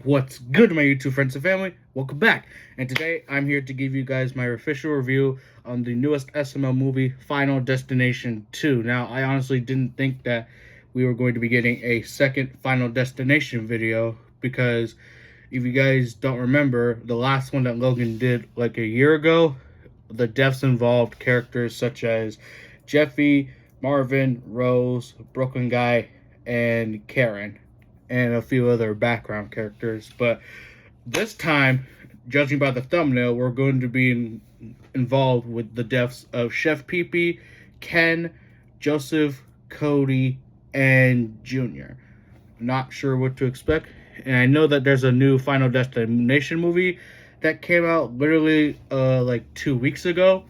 What's good, my YouTube friends and family? Welcome back. And today I'm here to give you guys my official review on the newest SML movie, Final Destination 2. Now, I honestly didn't think that we were going to be getting a second Final Destination video because if you guys don't remember, the last one that Logan did like a year ago, the deaths involved characters such as Jeffy, Marvin, Rose, Brooklyn Guy, and Karen, and a few other background characters. But this time, judging by the thumbnail, we're going to be involved with the deaths of Chef Pee-Pee, Ken, Joseph, Cody, and Junior. Not sure what to expect. And I know that there's a new Final Destination movie that came out literally like 2 weeks ago.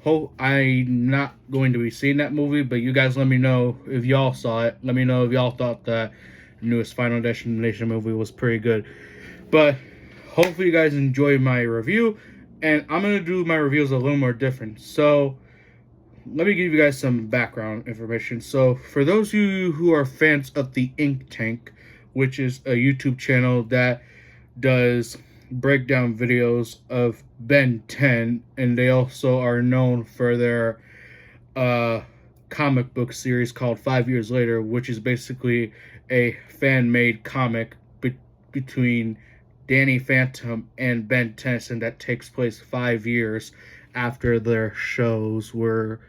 I'm not going to be seeing that movie, but you guys let me know if y'all saw it. Let me know if y'all thought that newest Final Destination movie was pretty good. But hopefully you guys enjoy my review, and I'm going to do my reviews a little more different. So let me give you guys some background information. So for those of you who are fans of the Ink Tank, which is a YouTube channel that does breakdown videos of Ben 10, and they also are known for their comic book series called 5 Years Later, which is basically a fan-made comic between Danny Phantom and Ben Tennyson that takes place 5 years after their shows were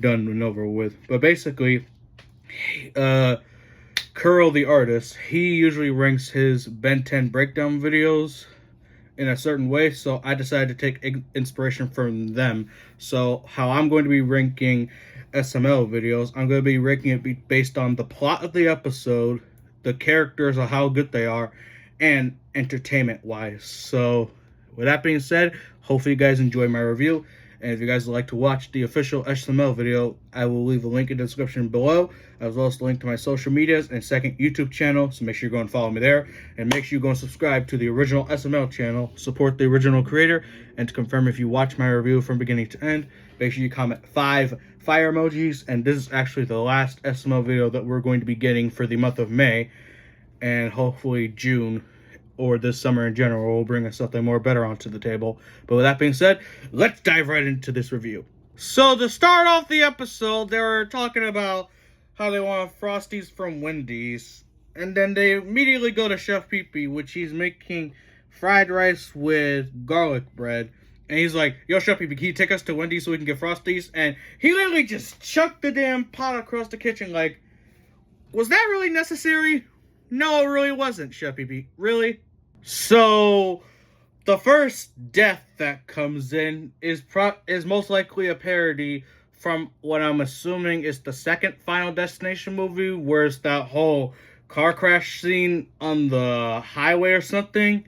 done and over with. But basically, Curl the artist, he usually ranks his Ben 10 breakdown videos in a certain way, so I decided to take inspiration from them. So how I'm going to be ranking SML videos, I'm going to be ranking it based on the plot of the episode, the characters, or how good they are, and entertainment wise. So with that being said, hopefully you guys enjoy my review. And if you guys would like to watch the official SML video, I will leave a link in the description below, as well as the link to my social medias and second YouTube channel. So make sure you go and follow me there. And make sure you go and subscribe to the original SML channel. Support the original creator. And to confirm if you watch my review from beginning to end, make sure you comment 5 fire emojis. And this is actually the last SML video that we're going to be getting for the month of May. And hopefully June, or this summer in general, will bring us something more better onto the table. But with that being said, let's dive right into this review. So to start off the episode, they were talking about how they want Frosties from Wendy's. And then they immediately go to Chef Pee-Pee, which he's making fried rice with garlic bread. And he's like, yo, Chef Pee-Pee, can you take us to Wendy's so we can get Frosties? And he literally just chucked the damn pot across the kitchen like, was that really necessary? No, it really wasn't, Chef Pee-Pee. Really? So, the first death that comes in is most likely a parody from what I'm assuming is the second Final Destination movie, where it's that whole car crash scene on the highway or something.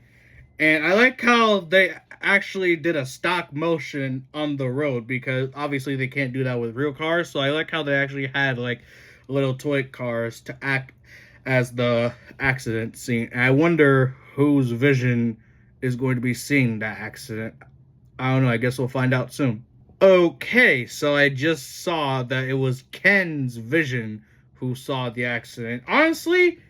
And I like how they actually did a stop motion on the road, because obviously they can't do that with real cars. So I like how they actually had like little toy cars to act as the accident scene. And I wonder whose vision is going to be seeing that accident. I don't know, I guess we'll find out soon. Okay, so I just saw that it was Ken's vision who saw the accident. Honestly,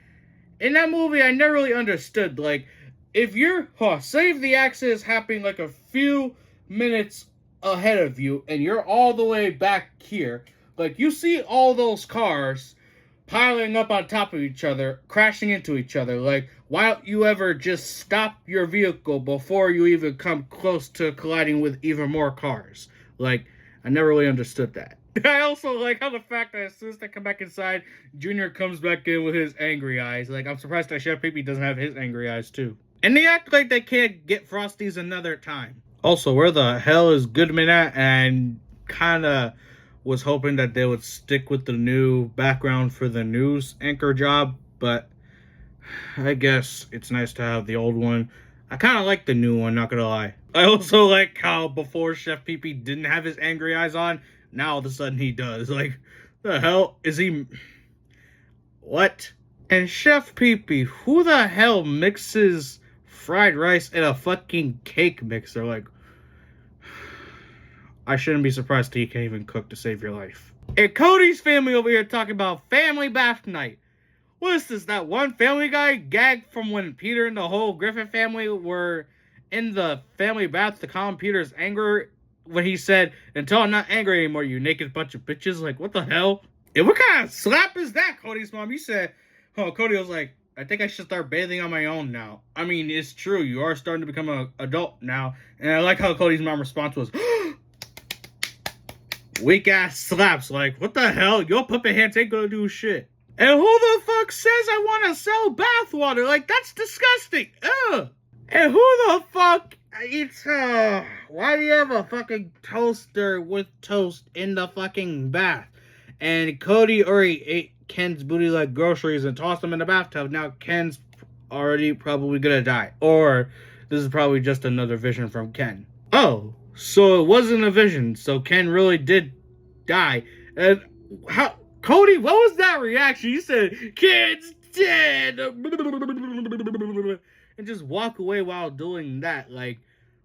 in that movie, I never really understood, like, if you're, say if the accident is happening like a few minutes ahead of you, and you're all the way back here, like, you see all those cars piling up on top of each other, crashing into each other. Like, why don't you ever just stop your vehicle before you even come close to colliding with even more cars? Like, I never really understood that. I also like how the fact that as soon as they come back inside, Junior comes back in with his angry eyes. Like, I'm surprised that Chef Pee-Pee doesn't have his angry eyes too. And they act like they can't get Frosties another time. Also, where the hell is Goodman at? And kinda was hoping that they would stick with the new background for the news anchor job, but I guess it's nice to have the old one. I kind of like the new one, not gonna lie. I also like how before Chef Pee-Pee didn't have his angry eyes on, now all of a sudden he does. Like, the hell is he? What? And Chef Pee-Pee, who the hell mixes fried rice in a fucking cake mixer? Like, I shouldn't be surprised that he can't even cook to save your life. And Cody's family over here talking about family bath night. What is this? That one Family Guy gag from when Peter and the whole Griffin family were in the family bath to calm Peter's anger when he said, "Until I'm not angry anymore, you naked bunch of bitches." Like, what the hell? And what kind of slap is that, Cody's mom? You said, oh, Cody was like, I think I should start bathing on my own now. I mean, it's true. You are starting to become an adult now. And I like how Cody's mom response was, weak ass slaps. Like, what the hell? Your puppet hands ain't gonna do shit. And who the fuck says I want to sell bathwater? Like, that's disgusting. Ugh. And who the fuck eats, why do you have a fucking toaster with toast in the fucking bath? And Cody already ate Ken's booty like groceries and tossed them in the bathtub. Now Ken's already probably gonna die. Or this is probably just another vision from Ken. Oh, so it wasn't a vision. So Ken really did die. And how, Cody, what was that reaction? You said, Ken's dead. And just walk away while doing that. Like,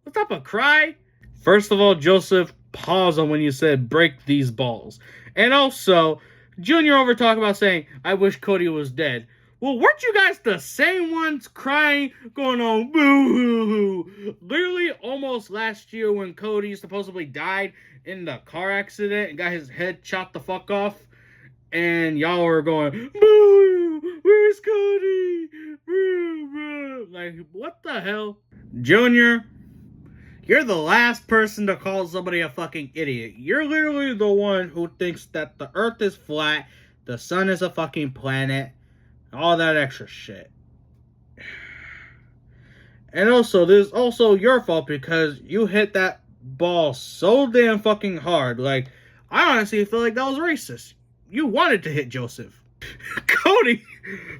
what's up, a cry? First of all, Joseph, pause on when you said break these balls. And also, Junior over talk about saying, I wish Cody was dead. Well, weren't you guys the same ones crying, going on boo-hoo-hoo? Literally almost last year when Cody supposedly died in the car accident and got his head chopped the fuck off. And y'all were going, boo, where's Cody? Boo, boo. Like, what the hell? Junior, you're the last person to call somebody a fucking idiot. You're literally the one who thinks that the earth is flat, the sun is a fucking planet, all that extra shit. And also, this is also your fault because you hit that ball so damn fucking hard. Like, I honestly feel like that was racist. You wanted to hit Joseph. Cody,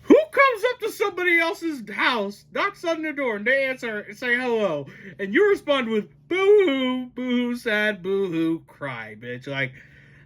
who comes up to somebody else's house, knocks on their door, and they answer and say hello, and you respond with boo-hoo, boo-hoo, sad, boo-hoo, cry, bitch. Like,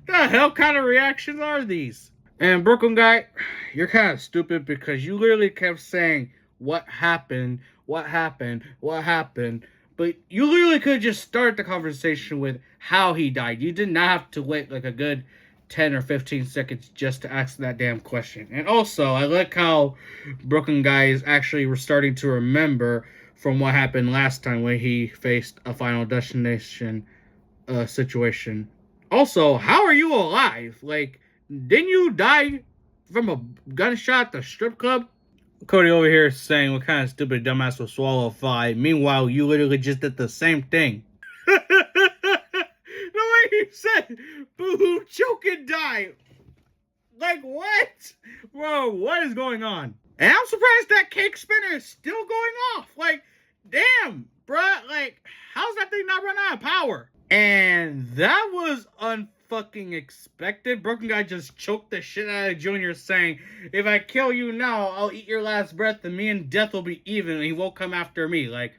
the hell kind of reactions are these? And Brooklyn guy, you're kind of stupid because you literally kept saying, what happened, what happened, what happened, but you literally could just start the conversation with how he died. You did not have to wait like a good 10 or 15 seconds just to ask that damn question. And also, I like how Brooklyn guy is actually starting to remember from what happened last time when he faced a Final Destination situation. Also, how are you alive? Like, didn't you die from a gunshot at the strip club? Cody over here is saying what kind of stupid dumbass will swallow a fly. Meanwhile, you literally just did the same thing. He said, boo-hoo, choke and die. Like, what? Bro, what is going on? And I'm surprised that cake spinner is still going off. Like, damn, bruh. Like, how's that thing not run out of power? And that was unfucking expected. Broken guy just choked the shit out of Junior saying, if I kill you now, I'll eat your last breath and me and death will be even and he won't come after me. Like,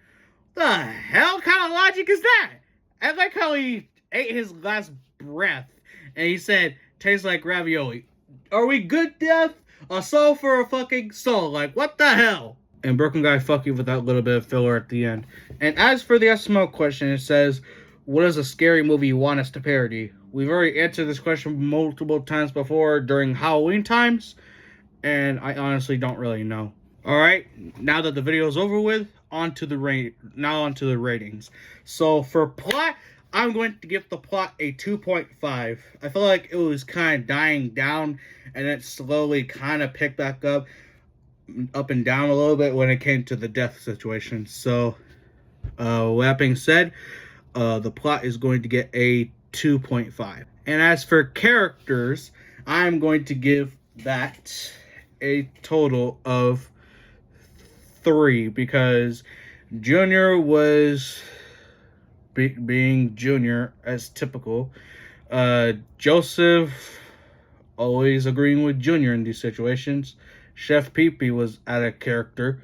the hell kind of logic is that? I like how he ate his last breath and he said, tastes like ravioli. Are we good, Death? A soul for a fucking soul. Like, what the hell? And Broken Guy, fuck you with that little bit of filler at the end. And as for the SML question, it says, what is a scary movie you want us to parody? We've already answered this question multiple times before during Halloween times, and I honestly don't really know. Alright, now that the video is over with, on to the ratings. So for plot, I'm going to give the plot a 2.5. I feel like it was kind of dying down, and it slowly kind of picked back up and down a little bit when it came to the death situation. So, with that being said, the plot is going to get a 2.5. And as for characters, I'm going to give that a total of 3, because Junior was being Junior as typical. Joseph always agreeing with Junior in these situations. Chef Pee-Pee was out of character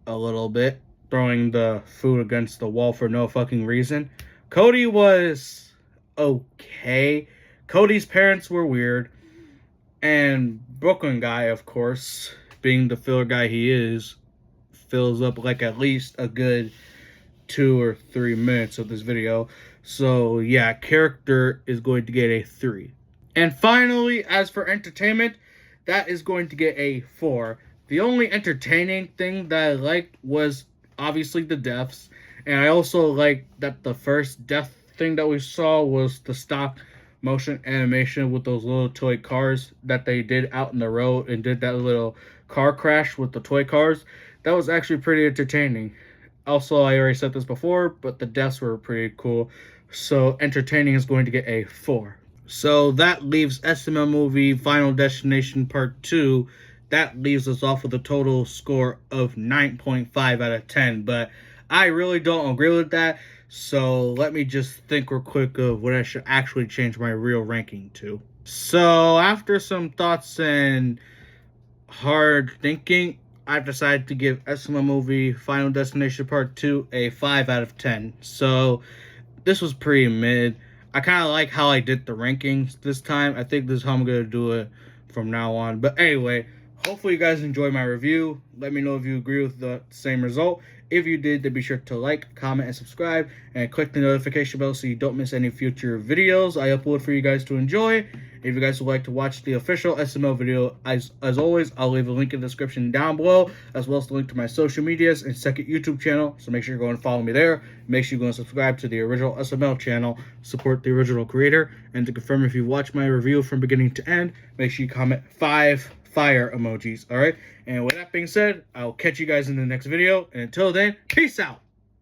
a little bit, throwing the food against the wall for no fucking reason. Cody was okay. Cody's parents were weird. And Brooklyn Guy, of course, being the filler guy he is, fills up like at least a good 2 or 3 minutes of this video. So yeah, character is going to get a 3. And finally, as for entertainment, that is going to get a 4. The only entertaining thing that I liked was obviously the deaths, and I also liked that the first death thing that we saw was the stop motion animation with those little toy cars that they did out in the road and did that little car crash with the toy cars. That was actually pretty entertaining. Also, I already said this before, but the deaths were pretty cool. So entertaining is going to get a 4. So that leaves SML Movie Final Destination Part 2. That leaves us off with a total score of 9.5 out of 10. But I really don't agree with that. So let me just think real quick of what I should actually change my real ranking to. So after some thoughts and hard thinking, I've decided to give SML Movie Final Destination Part 2 a 5 out of 10. So this was pretty mid. I kind of like how I did the rankings this time. I think this is how I'm going to do it from now on. But anyway, hopefully you guys enjoyed my review. Let me know if you agree with the same result. If you did, then be sure to like, comment, and subscribe. And click the notification bell so you don't miss any future videos I upload for you guys to enjoy. If you guys would like to watch the official SML video, as always, I'll leave a link in the description down below, as well as the link to my social medias and second YouTube channel. So make sure you go and follow me there. Make sure you go and subscribe to the original SML channel. Support the original creator. And to confirm if you watched my review from beginning to end, make sure you comment 5 fire emojis. Alright? And with that being said, I'll catch you guys in the next video. And until then, peace out.